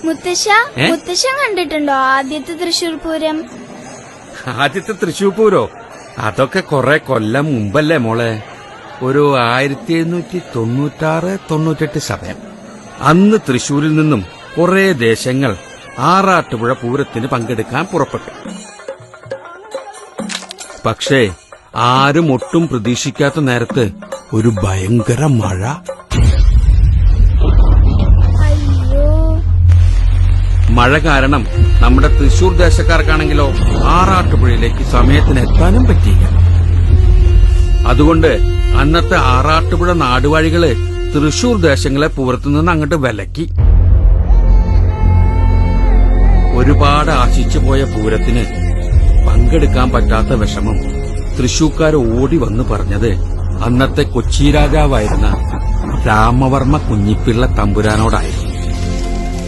മുത്തശ്ശൻ കണ്ടിട്ടുണ്ടോ ആദ്യത്തെ തൃശൂർ പൂരം? ആദ്യത്തെ തൃശൂർ പൂരോ? അതൊക്കെ കൊറേ കൊല്ലം മുമ്പല്ലേ മോളെ. ഒരു 1796-98 സമയം. അന്ന് തൃശൂരിൽ നിന്നും കുറെ ദേശങ്ങൾ ആറാട്ടുപുഴ പൂരത്തിന് പങ്കെടുക്കാൻ പുറപ്പെട്ടു. പക്ഷേ ആരും ഒട്ടും പ്രതീക്ഷിക്കാത്ത നേരത്ത് ഒരു ഭയങ്കര മഴ. മഴ കാരണം നമ്മുടെ തൃശൂർ ദേശക്കാർക്കാണെങ്കിലോ ആറാട്ടുപുഴയിലേക്ക് സമയത്തിന് എത്താനും പറ്റിയില്ല. അതുകൊണ്ട് അന്നത്തെ ആറാട്ടുപുഴ നാടുവാഴികള് തൃശൂർ ദേശങ്ങളെ പൂരത്തുനിന്ന് അങ്ങോട്ട് വിലക്കി. ഒരുപാട് ആശിച്ചു പോയ പൂരത്തിന് പങ്കെടുക്കാൻ പറ്റാത്ത വിഷമം തൃശൂർക്കാർ ഓടി വന്ന് പറഞ്ഞത് അന്നത്തെ കൊച്ചി രാജാവായിരുന്ന രാമവർമ്മ കുഞ്ഞിപ്പിള്ള തമ്പുരാനോടായിരുന്നു.